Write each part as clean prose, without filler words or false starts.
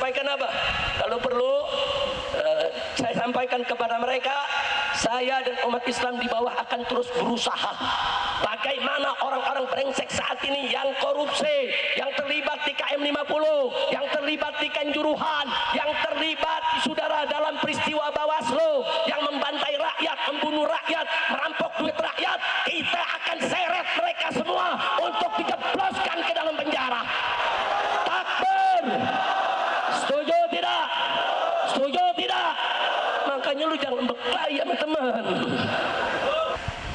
sampaikan apa? Kalau perlu saya sampaikan kepada mereka, saya dan umat Islam di bawah akan terus berusaha. Bagaimana orang-orang brengsek saat ini yang korupsi, yang terlibat di KM 50, yang terlibat di Kanjuruhan, yang terlibat saudara dalam peristiwa Bawaslu, yang membantai rakyat, membunuh rakyat, merampok duit rakyat, kita akan seret mereka semua untuk dijebloskan ke dalam penjara. Takbir. Setuju tidak? Setuju tidak? Makanya lu jangan berkelahi sama teman.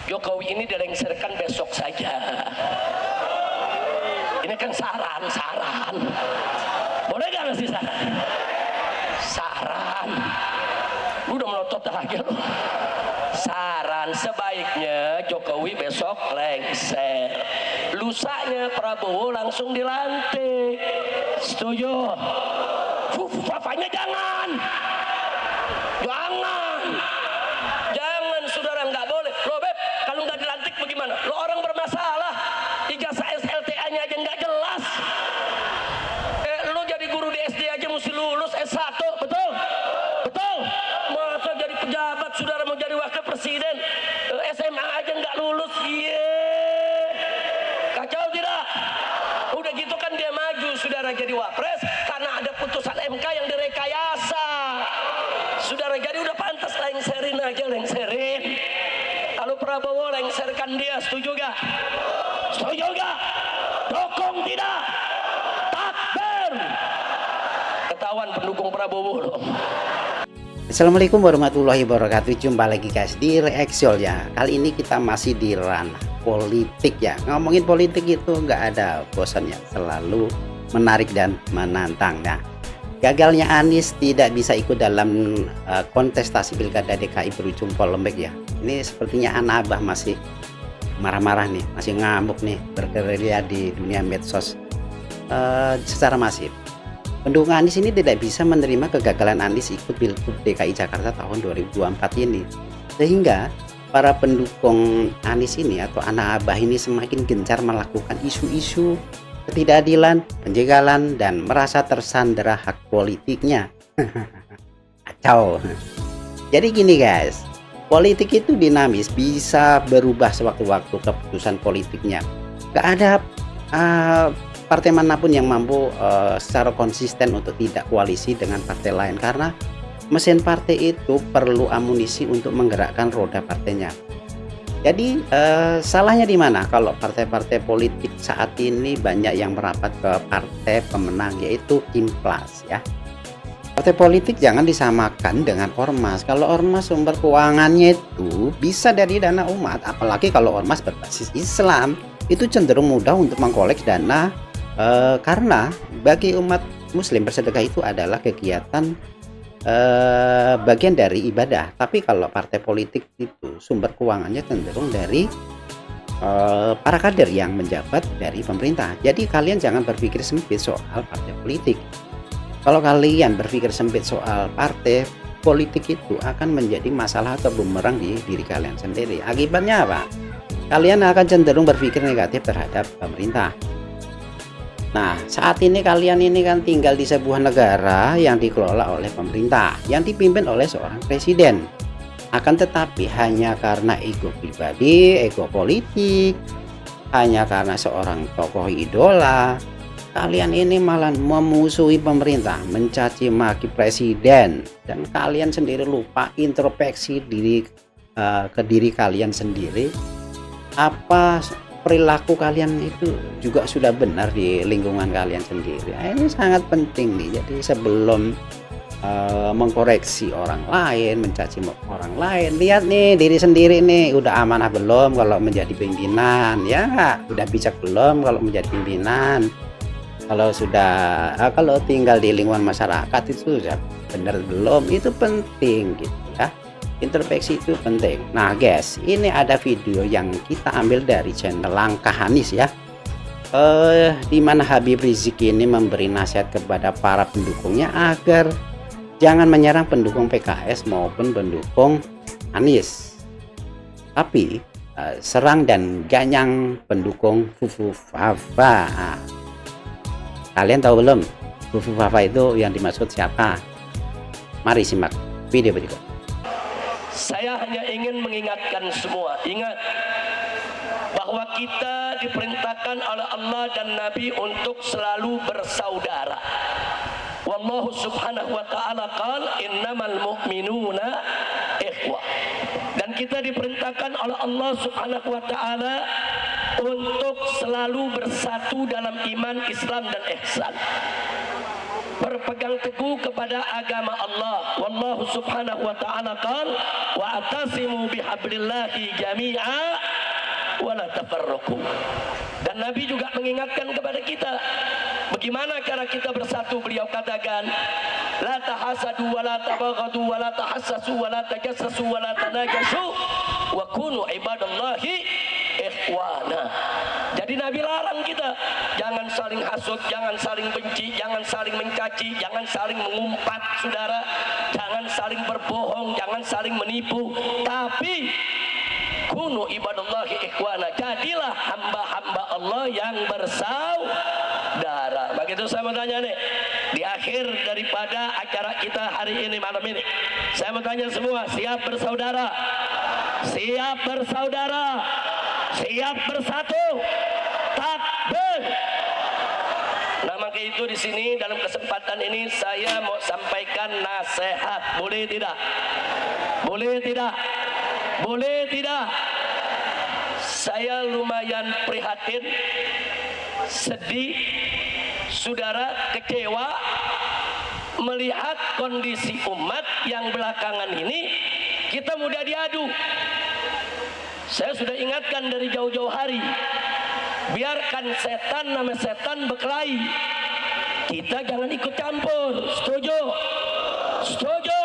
Jokowi ini dilengserkan besok saja. Ini kan saran. Boleh gak ngasih saran? Saran. Lu udah melotot lagi lu. Saran sebaiknya Jokowi besok lengser. Lusanya Prabowo langsung dilantik. Setuju? Papanya jangan. Jangan saudara, nggak boleh. Lo Beb, kalau nggak dilantik bagaimana? Lo orang bermasalah, ijazah SLTA-nya aja nggak jelas. Lo jadi guru di SD aja mesti lulus S1, betul? Betul? Masa jadi pejabat saudara mau jadi wakil presiden, SMA aja nggak lulus, kacau tidak? Udah gitu kan dia maju saudara jadi wapres karena ada putusan MK yang direkayasa. Saudara, jadi udah pantas lengserin aja, lengserin. Kalau Prabowo lengserkan dia, setuju gak? Setuju gak? Dukung tidak? Takbir. Ketahuan pendukung Prabowo loh. Assalamualaikum warahmatullahi wabarakatuh. Jumpa lagi guys di Reaksiol ya. Kali ini kita masih di ranah politik ya. Ngomongin politik itu nggak ada bosannya, selalu menarik dan menantang ya. Gagalnya Anies tidak bisa ikut dalam kontestasi Pilkada DKI berujung polemik ya. Ini sepertinya anak abah masih marah-marah nih, masih ngamuk nih, bergerilya di dunia medsos secara masif. Pendukung Anies ini tidak bisa menerima kegagalan Anies ikut Pilgub DKI Jakarta tahun 2024 ini. Sehingga para pendukung Anies ini atau anak abah ini semakin gencar melakukan isu-isu ketidakadilan, penjagalan, dan merasa tersandera hak politiknya. Kacau. Jadi gini guys, politik itu dinamis, bisa berubah sewaktu-waktu keputusan politiknya. Gak ada partai manapun yang mampu secara konsisten untuk tidak koalisi dengan partai lain, karena mesin partai itu perlu amunisi untuk menggerakkan roda partainya. Jadi salahnya di mana kalau partai-partai politik saat ini banyak yang merapat ke partai pemenang, yaitu Implas ya. Partai politik jangan disamakan dengan ormas. Kalau ormas sumber keuangannya itu bisa dari dana umat, apalagi kalau ormas berbasis Islam, itu cenderung mudah untuk mengkolek dana karena bagi umat muslim bersedekah itu adalah kegiatan bagian dari ibadah. Tapi kalau partai politik itu sumber keuangannya cenderung dari para kader yang menjabat dari pemerintah. Jadi kalian jangan berpikir sempit soal partai politik. Kalau kalian berpikir sempit soal partai politik, itu akan menjadi masalah atau bumerang di diri kalian sendiri. Akibatnya apa? Kalian akan cenderung berpikir negatif terhadap pemerintah. Nah, saat ini kalian ini kan tinggal di sebuah negara yang dikelola oleh pemerintah, yang dipimpin oleh seorang presiden. Akan tetapi hanya karena ego pribadi, ego politik, hanya karena seorang tokoh idola, kalian ini malah memusuhi pemerintah, mencaci maki presiden, dan kalian sendiri lupa introspeksi ke diri kalian sendiri. Apa perilaku kalian itu juga sudah benar di lingkungan kalian sendiri? Ini sangat penting nih. Jadi sebelum mengkoreksi orang lain, mencaci orang lain, lihat nih diri sendiri nih, udah amanah belum kalau menjadi pimpinan, ya nggak? Udah bijak belum kalau menjadi pimpinan? Kalau tinggal di lingkungan masyarakat itu sudah benar belum? Itu penting gitu ya. Introspeksi itu penting. Nah guys, ini ada video yang kita ambil dari channel Langkah Anies ya, di mana Habib Rizik ini memberi nasihat kepada para pendukungnya agar jangan menyerang pendukung PKS maupun pendukung Anies, tapi serang dan ganyang pendukung Fufu Fafa. Kalian tahu belum Bu Fafa itu yang dimaksud siapa? Mari simak video berikut. Saya hanya ingin mengingatkan semua, ingat bahwa kita diperintahkan oleh Allah dan Nabi untuk selalu bersaudara. Wallahu subhanahu wa ta'ala qala innamal mu'minuna ikhwah. Dan kita diperintahkan oleh Allah subhanahu wa ta'ala untuk selalu bersatu dalam iman, Islam dan ihsan, berpegang teguh kepada agama Allah. Wallahu subhanahu wa ta'ala qala wa atasimu bihablillahi jami'a wa la tafarraqu. Dan Nabi juga mengingatkan kepada kita bagaimana cara kita bersatu. Beliau katakan, la tahasadu wa la tabaghadu wa la tahassasu wa la tajassasu wa la tanajasu wa kunu ibadallahi ikhwana. Jadi Nabi larang kita jangan saling hasut, jangan saling benci, jangan saling mencaci, jangan saling mengumpat saudara, jangan saling berbohong, jangan saling menipu, tapi kunu ibadallahi ikhwana, jadilah hamba-hamba Allah yang bersaudara. Begitu saya mau tanya nih, di akhir daripada acara kita hari ini, malam ini, saya mau tanya semua, siap bersaudara? Siap bersaudara? Siap bersatu? Takbir! Nah, maka itu di sini dalam kesempatan ini saya mau sampaikan nasihat. Boleh tidak? Boleh tidak? Boleh tidak? Saya lumayan prihatin, sedih, saudara, kecewa melihat kondisi umat yang belakangan ini kita mudah diadu. Saya sudah ingatkan dari jauh-jauh hari, biarkan setan nama setan berkelahi, kita jangan ikut campur. Setuju? Setuju?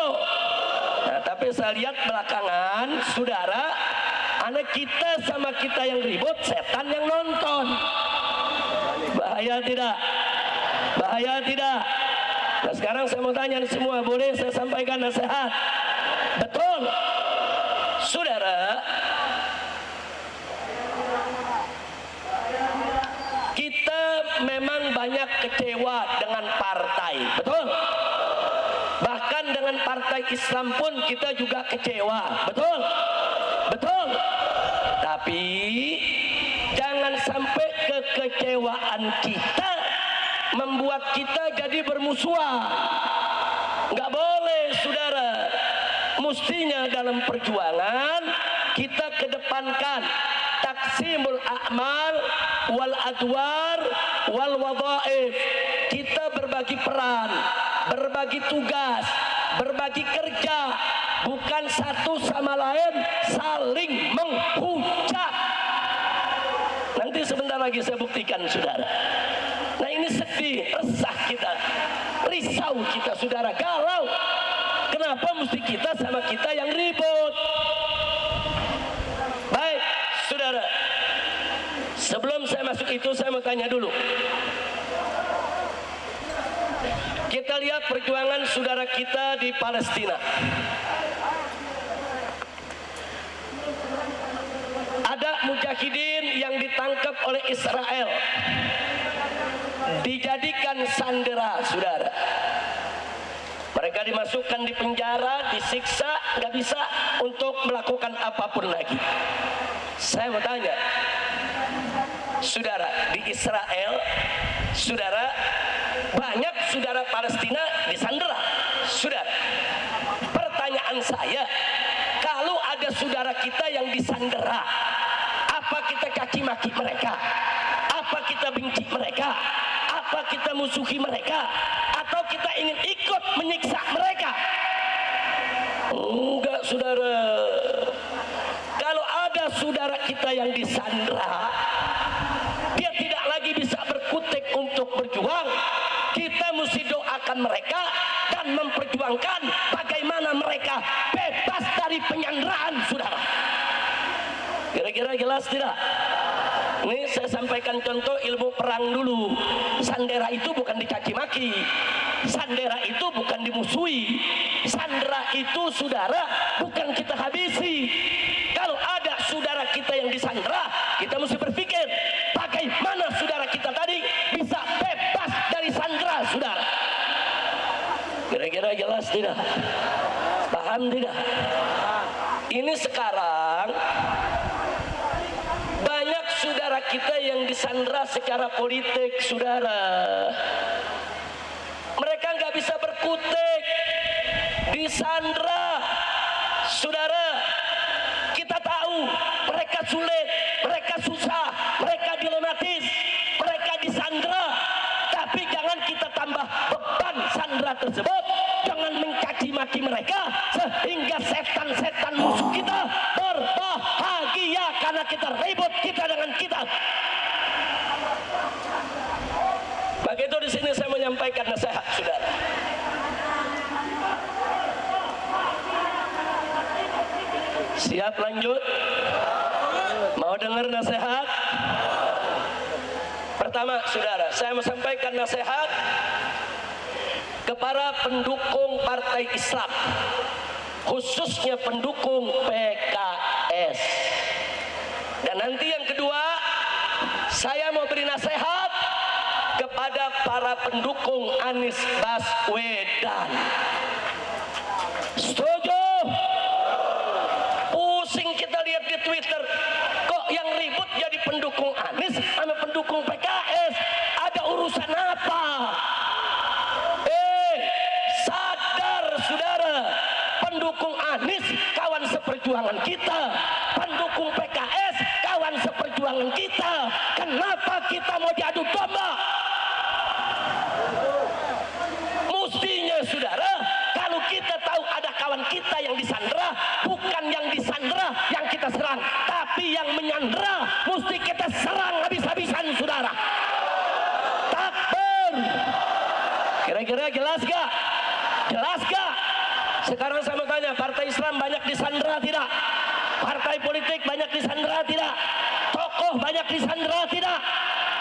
Nah, tapi saya lihat belakangan saudara, anak kita sama kita yang ribut, setan yang nonton. Bahaya tidak? Bahaya tidak? Nah, sekarang saya mau tanya semua, boleh saya sampaikan nasihat? Betul? Saudara, kita memang banyak kecewa dengan partai, betul? Bahkan dengan partai Islam pun kita juga kecewa, betul? Betul? Tapi jangan sampai kekecewaan kita membuat kita jadi bermusuhan. Nggak boleh, saudara. Mestinya dalam perjuangan kita kedepankan taksimul a'mal wal adwar wal wadhaif. Kita berbagi peran, berbagi tugas, berbagi kerja, bukan satu sama lain saling menghujat. Nanti sebentar lagi saya buktikan, saudara. Nah, ini sedih, resah kita, risau kita, saudara, galau. Kenapa mesti kita sama kita yang ribut? Baik, saudara, sebelum saya masuk itu, saya mau tanya dulu. Kita lihat perjuangan saudara kita di Palestina. Ada mujahidin yang ditangkap oleh Israel, dijadikan sandera, saudara. Mereka dimasukkan di penjara, disiksa, nggak bisa untuk melakukan apapun lagi. Saya mau tanya, saudara, di Israel, saudara, banyak saudara Palestina disandera, saudara. Pertanyaan saya, kalau ada saudara kita yang disandera, apa kita caci maki mereka? Apa kita benci mereka? Apa kita musuhi mereka? Atau kita ingin ikut menyiksa mereka? Enggak, saudara. Kalau ada saudara kita yang disandera, dia tidak lagi bisa berkutik untuk berjuang, kita mesti doakan mereka dan memperjuangkan bagaimana mereka bebas dari penyanderaan, saudara. Kira-kira jelas tidak? Ini saya sampaikan contoh ilmu perang dulu. Sandera itu bukan dicaci maki, sandera itu bukan dimusuhi, sandera itu, saudara, bukan kita habisi. Kalau ada saudara kita yang disandera, kita mesti berpikir bagaimana saudara kita tadi bisa bebas dari sandera, saudara. Kira-kira jelas tidak? Paham tidak? Ini sekarang banyak saudara kita yang disandra secara politik, saudara. Mereka nggak bisa berkutik, disandra, saudara. Kita tahu mereka sulit, mereka susah, mereka dilematis, mereka disandra. Tapi jangan kita tambah beban sandra tersebut dengan mencaci maki mereka, sehingga setan-setan musuh kita berbahagia karena kita ribut kita dengan kita. Begitu di sini saya menyampaikan nasihat, saudara. Siap lanjut? Mau dengar nasihat? Pertama, saudara, saya mau sampaikan nasihat kepada pendukung partai Islam, khususnya pendukung PKS. Dan nanti yang kedua, saya mau beri nasihat kepada para pendukung Anies Baswedan. Setuju? Pusing kita lihat di Twitter, kok yang ribut jadi pendukung Anies sama pendukung PKS. Ada urusan apa? Sadar saudara, pendukung Anies kawan seperjuangan kita, pendukung PKS kawan seperjuangan kita. Kenapa kita mau diadu domba? Mustinya saudara, kalau kita tahu ada kawan kita yang disandra, bukan yang disandra yang kita serang, tapi yang menyandra mesti kita serang habis-habisan, saudara. Takbir. Kira-kira jelas gak? Jelas gak? Sekarang saya mau tanya, partai Islam banyak disandra tidak? Partai politik banyak disandra tidak? Tokoh banyak disandra tidak?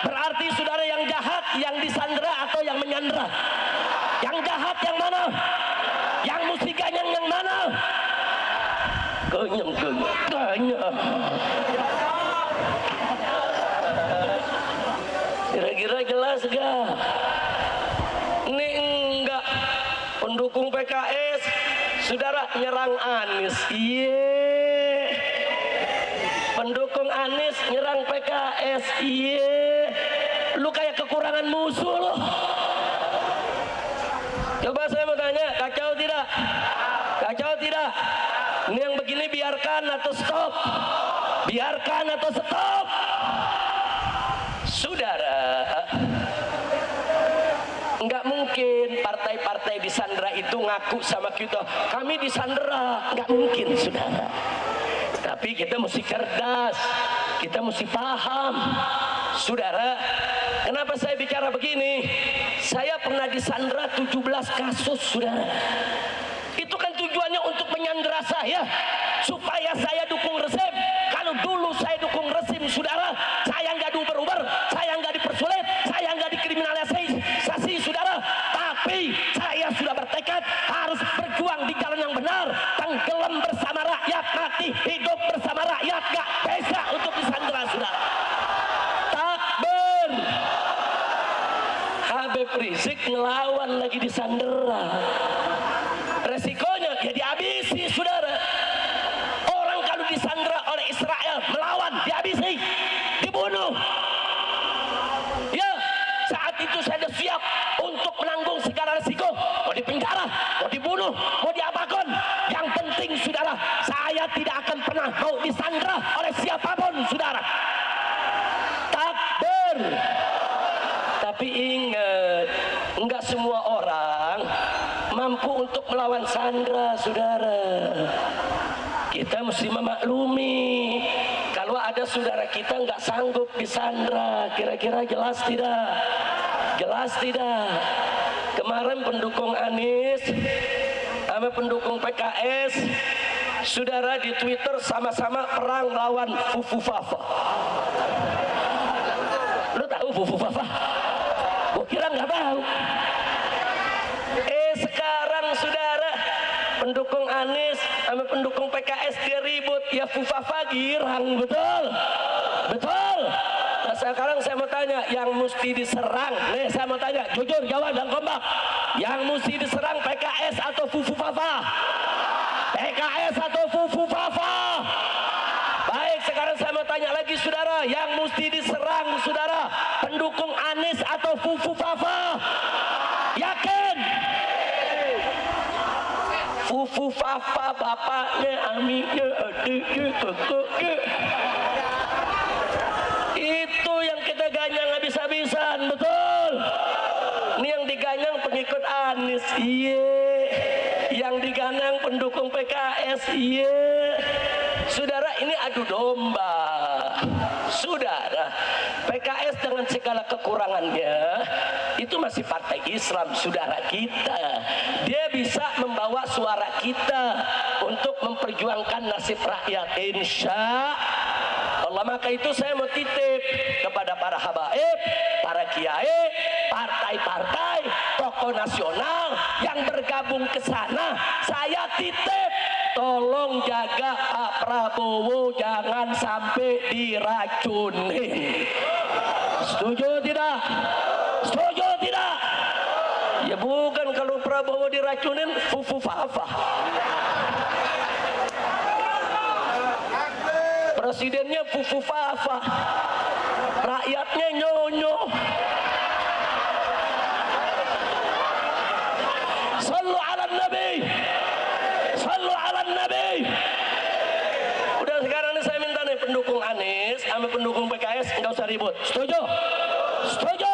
Berarti saudara yang jahat yang disandra atau yang menyandra? Yang jahat yang mana? Yang mesti ganyang yang mana? Ganyang. Kira-kira jelas gak? Ini enggak. Pendukung PKS, saudara, nyerang Anies. Iye. Pendukung Anies nyerang PKS. Iye. Lu kayak kekurangan musuh lu. Coba saya mau tanya, kacau tidak? Kacau tidak? Ini yang begini biarkan atau stop? Biarkan atau stop? Saudara, nggak mungkin partai-partai disandra itu ngaku sama kita, kami disandra. Nggak mungkin, saudara. Tapi kita mesti cerdas, kita mesti paham, saudara. Kenapa saya bicara begini? Saya pernah disandra 17 kasus, saudara. Itu kan tujuannya untuk menyandra saya, supaya saya dukung rezim. Kalau dulu saya dukung rezim, saudara, saya nggak diuber-uber, saya nggak dipersulit, saya nggak dikriminalisasi, saudara. Tapi saya sudah bertekad harus berjuang di jalan yang benar, tenggelam bersama rakyat, mati hidup bersama rakyat. Gak bisa untuk disandra, saudara. Takbir. Habib Rizik ngelawan lagi disandera. Resikonya ya dihabisi, saudara. Orang kalau disandera oleh Israel melawan, dihabisi, dibunuh. Ya, saat itu saya sudah siap untuk menanggung segala resiko. Mau dipenjara, mau dibunuh, mau diapakan. Yang penting, saudara, saya tidak akan pernah mau disandera oleh siapapun, saudara. Takbir. Tapi ingat, enggak semua orang mampu untuk melawan sandra, saudara. Kita mesti memaklumi kalau ada saudara kita nggak sanggup disandra. Kira-kira jelas tidak? Jelas tidak? Kemarin pendukung Anies sama pendukung PKS, saudara, di Twitter sama-sama perang lawan Fufu Fafa. Lu tahu Fufu Fafa? Gua kira nggak tahu. Sekarang saudara, pendukung Anies sama pendukung PKS dia ribut, ya Fufafa girang, betul? Betul? Nah, sekarang saya mau tanya, yang mesti diserang, nih saya mau tanya, jujur jawab dan kompak, yang mesti diserang PKS PKS atau Fufu Fafa? PKS atau Fufu Fafa? Baik, sekarang saya mau tanya lagi saudara, yang mesti diserang saudara, pendukung Anies atau Fufu Fafa? Yakin? Fufu Fafa bapaknya, amiknya, adiknya, kakaknya. Itu yang kita ganyang habis-habisan, betul? Ini yang diganyang pengikut Anies, iya. Yang diganyang pendukung PKS, iya. Saudara, ini adu domba. Saudara, PKS dengan segala kekurangannya itu masih partai Islam, saudara kita. Dia bisa membawa suara kita untuk memperjuangkan nasib rakyat, insya Allah. Maka itu saya mau titip kepada para habaib, para kiai, partai-partai, tokoh nasional yang bergabung ke sana. Saya titip, tolong jaga Pak Prabowo jangan sampai diracunin. Setuju tidak? Setuju tidak? Ya bukan, kalau Prabowo diracunin Fufu Fafa. Presidennya Fufu Fafa, rakyatnya nyonyo. Sallu ala Nabi, sallu ala Nabi. Udah, sekarang ini saya minta nih pendukung Anies sama pendukung PKS nggak usah ribut. Setuju? Setuju?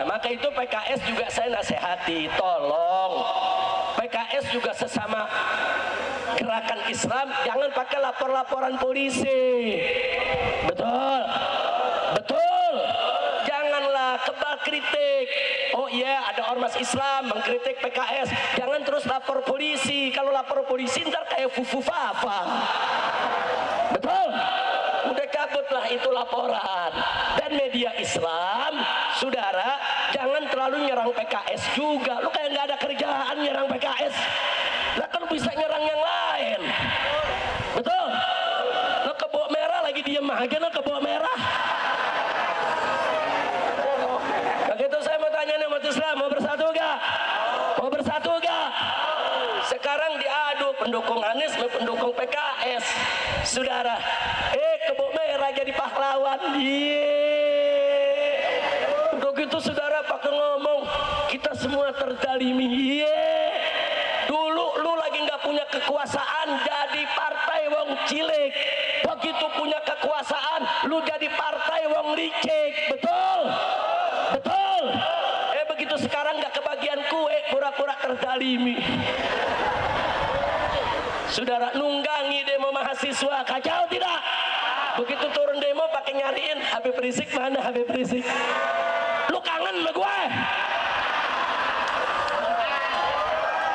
Nah, maka itu PKS juga saya nasihati, tolong PKS juga sesama gerakan Islam jangan pakai lapor-laporan polisi. Betul? Betul? Janganlah kebal kritik. Oh iya, ada ormas Islam mengkritik PKS, jangan terus lapor polisi. Kalau lapor polisi ntar kayak Fufu Fafa. Betul? Udah kabutlah itu laporan. Dan media Islam, saudara, jangan terlalu nyerang PKS juga. Lu kayak nggak ada kerjaan nyerang PKS. Lah kan bisa nyerang yang lain. Betul? Lo kebok merah lagi diem aja, lo kebok merah. Begitu saya mau tanya nih umat Islam, mau bersatu gak? Mau bersatu gak? Sekarang diadu pendukung Anies sama pendukung PKS. Saudara, kebok merah jadi pahlawan. Begitu saudara pakai ngomong, kita semua terzalimi. Dulu lu lagi nggak punya kekuasaan, jadi partai wong cilik. Begitu punya kekuasaan, lu jadi partai wong licik. Betul? Betul? Begitu sekarang nggak kebagian kue, pura-pura terzalimi. Saudara, nunggangi demo mahasiswa, kacau tidak? Begitu turun demo pakai nyariin Habib Rizik, mana Habib Rizik? Lu kangen sama gue?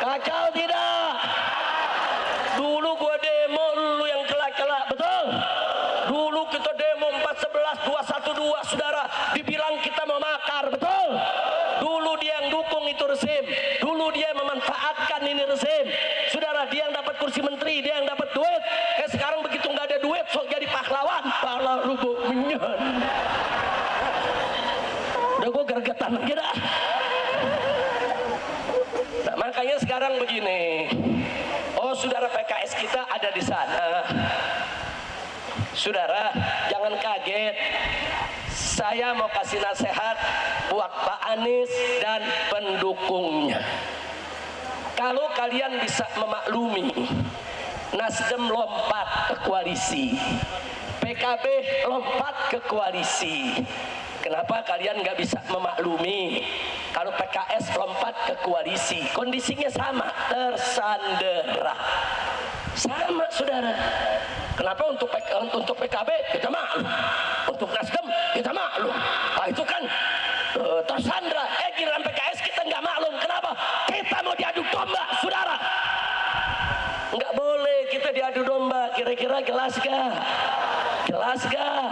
Kacau tidak? Dulu gua demo, lu yang celak-celak, betul? Dulu kita demo 411, 212, saudara, dibilang kita mau makar, betul? Dulu dia yang dukung itu rezim, dulu dia memanfaatkan ini rezim, saudara. Dia yang dapat kursi menteri, dia yang dapat duit. Sekarang begitu nggak ada duit, sok jadi pahlawan, pala rubuk menyan. Udah gua gergetan aja dah. Nah, makanya sekarang begini. Oh, saudara, PKS kita ada di sana. Saudara, jangan kaget. Saya mau kasih nasihat buat Pak Anies dan pendukungnya. Kalau kalian bisa memaklumi, Nasdem lompat ke koalisi, PKB lompat ke koalisi. Kenapa kalian nggak bisa memaklumi kalau PKS lompat ke koalisi? Kondisinya sama, tersandera. Sama, saudara. Kenapa untuk PKB kita maklum, untuk Nasdem kita maklum? Nah, itu kan tersandera. Giliran PKS kita nggak maklum. Kenapa? Kita mau diadu domba, saudara. Nggak boleh kita diadu domba. Kira-kira jelas gak? Jelas gak?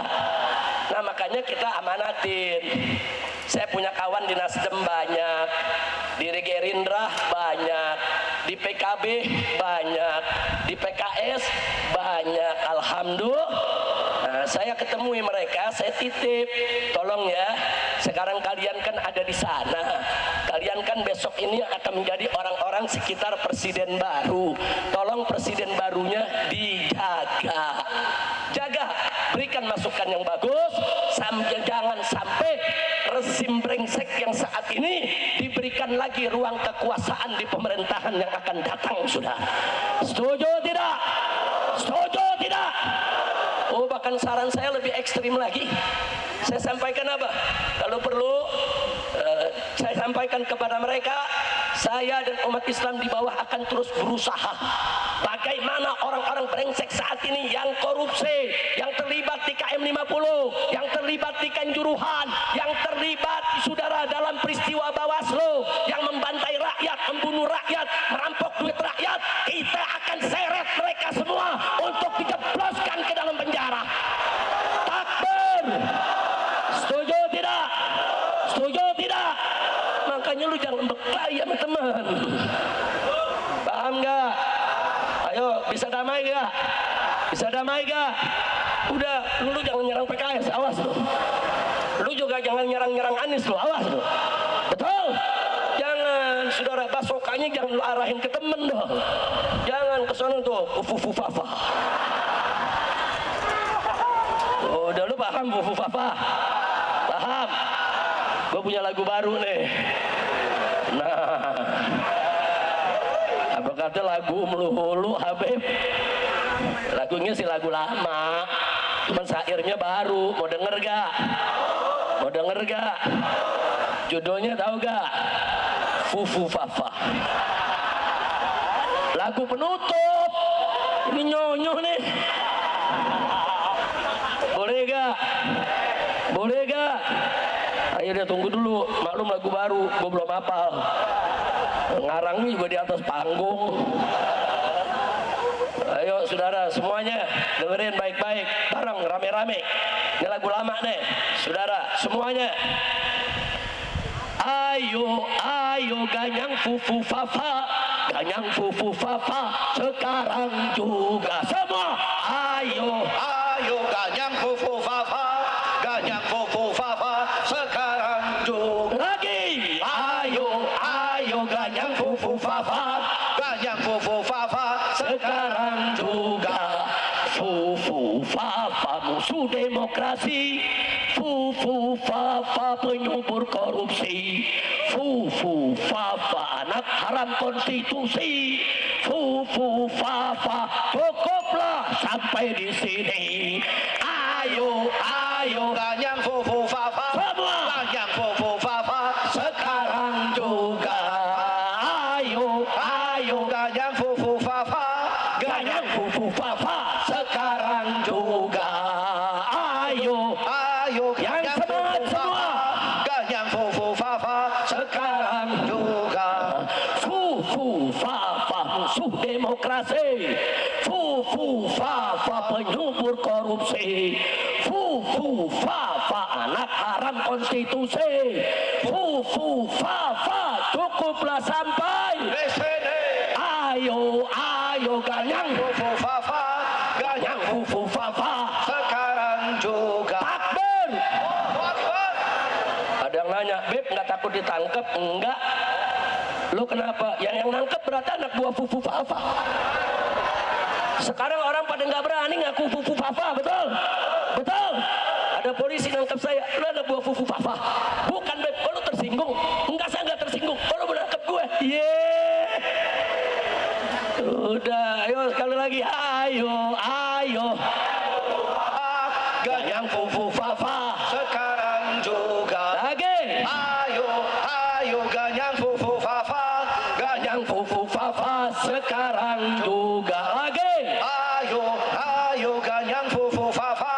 Nah, makanya kita amanatin. Saya punya kawan di Nasdem banyak, di Gerindra banyak, di PKB banyak, di PKS banyak. Alhamdulillah. Nah, Nah, saya ketemui mereka, saya titip, tolong ya, sekarang kalian kan ada di sana, kalian kan besok ini akan menjadi orang-orang sekitar presiden baru, tolong presiden barunya dijaga, jaga, berikan masukan yang bagus, jangan sampai rezim brengsek yang saat ini diberikan lagi ruang kekuasaan di pemerintahan yang akan datang. Sudah setuju tidak? Setuju tidak? Oh, bahkan saran saya lebih ekstrim lagi. Saya sampaikan apa? Kalau perlu saya sampaikan kepada mereka, saya dan umat Islam di bawah akan terus berusaha bagaimana orang-orang brengsek saat ini yang korupsi, yang terlibat di KM 50, yang terlibat di Kanjuruhan, yang terlibat saudara dalam peristiwa Bawaslu, yang membantai rakyat, membunuh rakyat, merampok duit rakyat, kita akan seret mereka semua untuk dijebloskan ke dalam penjara. Takbir. Setuju tidak? Setuju tidak? Makanya lu jangan berkelahi sama teman. Paham nggak? Ayo, bisa damai nggak? Bisa damai nggak? Udah, lu jangan nyerang PKS, awas lu. Lu juga jangan nyerang Anies lu, awas lu. Betul? Jangan, saudara, basokannya jangan lu arahin ke temen dong. Jangan ke sana tuh, fufufafa. Oh, udah lu paham fufufafa? Paham? Gue punya lagu baru nih. Nah, apa kata lagu melulu Habib? Lagunya sih lagu lama, cuman syairnya baru. Mau denger gak? Mau denger gak? Judulnya tahu gak? Fufufafa. Lagu penutup. Ini nyonyoh nih. Boleh gak? Boleh gak? Ayo dia tunggu dulu, maklum lagu baru, gue belum hafal. Ngarangnya juga di atas panggung. Ayo saudara semuanya dengerin baik-baik, bareng rame-rame. Ini lagu lama nih, saudara semuanya. Ayo, ayo ganyang fufu fafa, ganyang fufu fafa, sekarang juga semua. Ayo, Ayo ganyang fufu fafa, ganyang fufu fafa, sekarang juga. lagi. Ayo, ayo ganyang fufu fafa, Ganyang fufu fafa, sekarang juga. Fufu fafa musuh demokrasi, fufu fafa penyubur korupsi, fufu fafa anak haram konstitusi, fufu fafa cukuplah sampai di sini. Ayo, ayo ganyang fufu fafa, semua ganyang fufu fafa, sekarang juga. Ayo, ayo ganyang fufu fafa, ganyang fufu fafa sekarang juga. Ayo, ayo yang ganyang semangat fufu semua fafa, ganyang fufu fafa, sekarang juga. fufu fafa musuh demokrasi, fufu fafa penyubur korupsi, fufu fafa anak haram konstitusi, fufu fafa cukuplah sampai. Di sini Ayo, ayo ganyang fufu fafa, ganyang fufu fafa. sekarang juga. Takbir. Akbar. Ada yang nanya, Beb nggak takut ditangkap? Enggak. Lu kenapa? Yang nangkep berarti anak buah fufu fafa. Sekarang orang pada nggak berani ngaku fufu fafa, betul? Betul. Ada polisi nangkep saya, lu anak buah fufu fafa. Bukan, Beb, oh, lu tersinggung? Enggak, saya nggak tersinggung. Oh, lu menangkep gue? Udah, ayo sekali lagi. Ayo, ayo. Ganyang fufu fafa, sekarang juga. Lagi. Ayo, ayo ganyang fufu fafa, ganyang Yang fufu fafa sekarang juga. Lagi. ayo, ayo ganyang fufu fafa,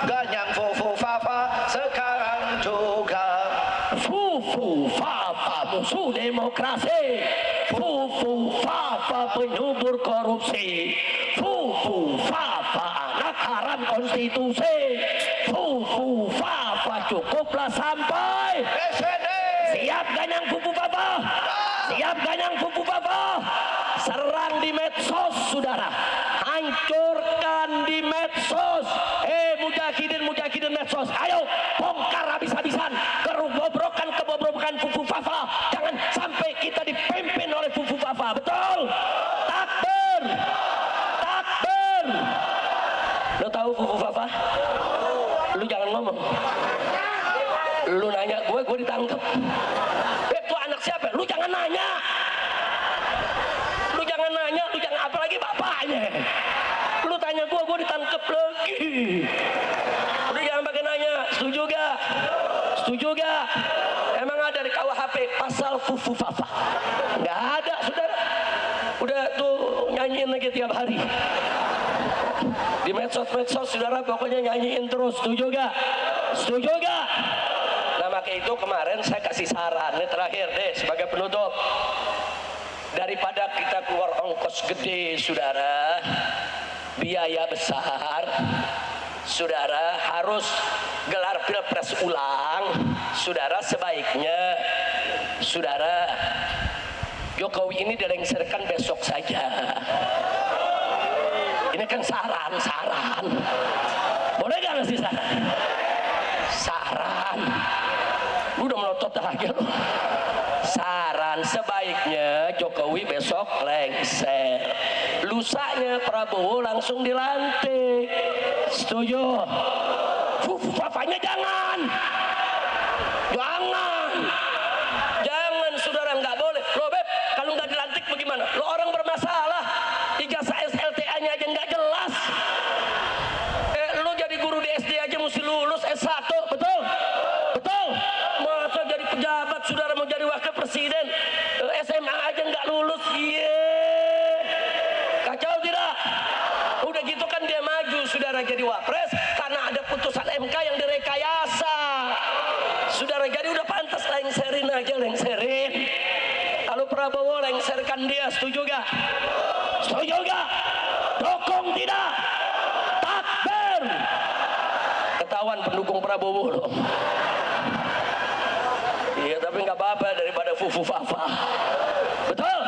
ganyang fufu fafa, sekarang juga. Fufu fafa musuh demokrasi, fufu fafa penyubur korupsi, fufu fafa anak haram konstitusi, fufu fafa cukuplah sampai. Di sini Siap ganyang fufu fafa? Siap ganyang fufu fafa? Serang di medsos, saudara. Hancurkan di medsos. Mujahid. betul? Takbir, takbir. Lo tahu Fufu Fafa? Lu jangan ngomong. Lu nanya gue ditangkap. Itu anak siapa? Lu jangan nanya. Lu jangan nanya, lu jangan, apalagi bapaknya. Lu tanya gue ditangkap lagi. Udah jangan pakai nanya. Setuju gak? Setuju gak? Emang ada di KUHP pasal Fufu Fafa? Nggak ada, saudara. Udah tuh nyanyiin lagi tiap hari. Di medsos saudara pokoknya nyanyiin terus. Setuju gak? Setuju gak? Nah maka itu kemarin saya kasih saran. Ini terakhir deh sebagai penutup. Daripada kita keluar ongkos gede saudara, biaya besar, saudara harus gelar pilpres ulang, saudara sebaiknya saudara Jokowi ini dilengsarkan besok saja. Ini kan saran. Boleh gak ngasih saran? Saran. Udah melotot lagi lu. Saran sebaiknya Jokowi besok lengser. Lusanya Prabowo langsung dilantik. Setuju? Fufu Fafanya jangan. Jangan saudara, nggak boleh. Lo Beb, kalau nggak dilantik bagaimana? Lo orang bermasalah. Ijazah SLTA-nya aja nggak jelas. Lo jadi guru di SD aja mesti lulus S1, betul? Betul? Masa jadi pejabat saudara mau jadi wakil presiden SMA aja nggak lulus? Kacau tidak? Udah gitu kan dia maju saudara jadi wapres karena ada putusan MK yang direkayasa. Saudara jadi udah pantas lengserin aja, lengserin. Kalau Prabowo lengserkan dia, setuju gak? Setuju gak? Dukung tidak? Takbir! Ketahuan pendukung Prabowo loh. Iya tapi nggak apa-apa daripada Fufu Fafa. Betul?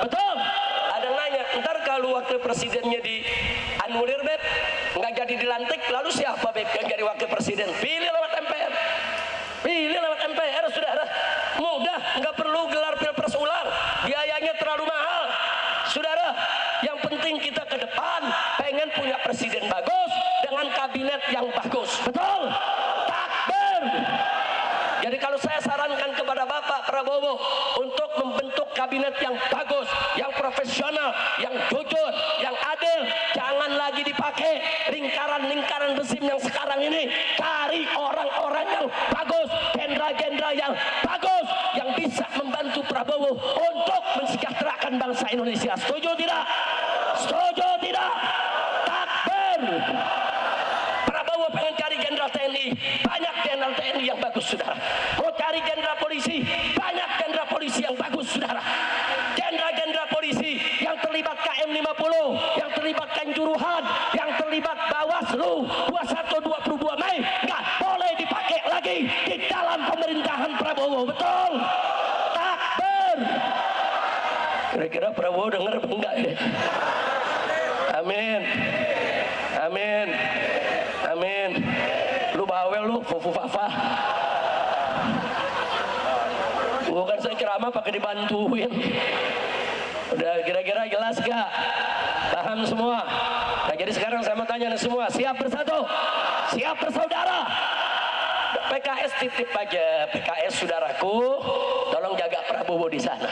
Betul? Ada nanya, ntar kalau wakil presidennya dianulir Beb, nggak jadi dilantik, lalu siapa Beb yang jadi wakil presiden? Pilih lewat MPR. Pilih lewat MPR saudara. Mudah, nggak perlu gelar pilpres ulang. Biayanya terlalu mahal. Saudara, yang penting kita ke depan pengen punya presiden bagus dengan kabinet yang bagus. Betul? Takbir! Jadi kalau saya sarankan kepada Bapak Prabowo untuk membentuk kabinet yang bagus, yang profesional, yang jujur, yang adil, jangan lagi dipakai lingkaran-lingkaran rezim yang sekarang ini. Cari orang-orang yang bagus, jenderal-jenderal yang bagus, yang bisa membantu Prabowo untuk mensejahterakan bangsa Indonesia. Setuju tidak? Setuju tidak? Takbir! Prabowo pengen cari jenderal TNI, banyak jenderal TNI yang bagus saudara. Mau cari jenderal polisi, banyak jenderal polisi yang bagus saudara. Jenderal-jenderal polisi yang terlibat KM 50, yang terlibat Kanjuruhan, yang terlibat Bawaslu 21-22 Mei nggak boleh dipakai lagi di dalam pemerintahan Prabowo. Betul? Takbir! Kira-kira Prabowo dengar apa enggak ya? Amin. Amin. Amin. Lu bawel lu, Fufu Fafa. Bukan saya ceramah pakai dibantuin. Udah kira-kira jelas gak? Paham semua? Nah jadi sekarang saya mau tanya nih semua, siap bersatu? Siap bersaudara? PKS titip aja, PKS saudaraku, tolong jaga Prabowo di sana.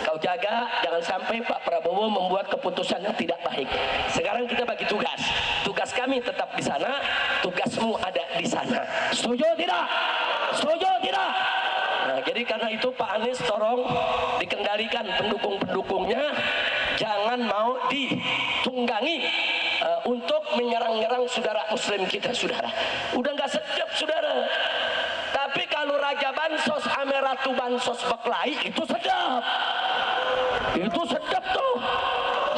Kau jaga, jangan sampai Pak Prabowo membuat keputusan yang tidak baik. Sekarang kita bagi tugas. Tugas kami tetap di sana, tugasmu ada di sana. Setuju tidak? Setuju tidak? Nah, jadi karena itu Pak Anies tolong dikendalikan pendukung-pendukungnya, jangan mau ditunggangi untuk menyerang-nyerang saudara muslim kita saudara. Udah nggak sedap saudara. Tapi kalau Raja Bansos ame Ratu Bansos berkelahi itu sedap. Itu sedap tuh.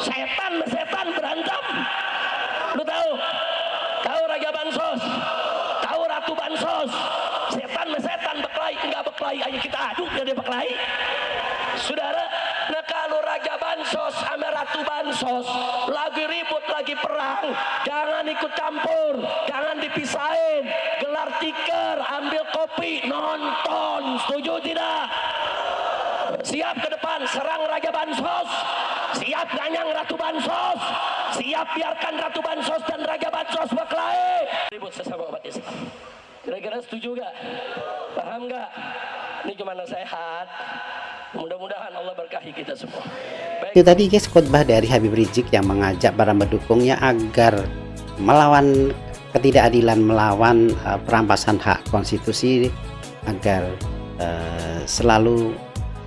Setan berantem. Lu tahu? Tahu Raja Bansos? Tahu Ratu Bansos? Setan berkelahi, enggak berkelahi aja kita aduk dia berkelahi. Saudara, nah kalau Raja Bansos sama Ratu Bansos lagi ribut, lagi perang, jangan ikut campur, jangan dipisahin. Gelar tikar, ambil kopi, nonton. Setuju tidak? Siap ke depan, serang Raja Bansos. Siap ganyang Ratu Bansos. Siap biarkan Ratu Bansos dan Raja Bansos berkelahi. Ribut sesama umat Islam. Kira-kira setuju gak? Paham gak? Ini cuma nasihat. Mudah-mudahan Allah berkahi kita semua. Itu tadi guys khotbah dari Habib Rizik yang mengajak para pendukungnya agar melawan ketidakadilan, melawan perampasan hak konstitusi, agar selalu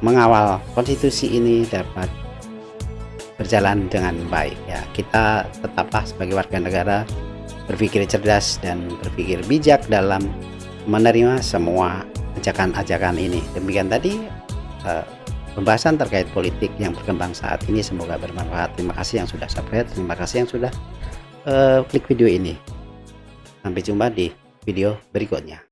mengawal konstitusi ini dapat berjalan dengan baik ya. Kita tetaplah sebagai warga negara berpikir cerdas dan berpikir bijak dalam menerima semua ajakan-ajakan ini. Demikian tadi pembahasan terkait politik yang berkembang saat ini, semoga bermanfaat. Terima kasih yang sudah subscribe, terima kasih yang sudah klik video ini. Sampai jumpa di video berikutnya.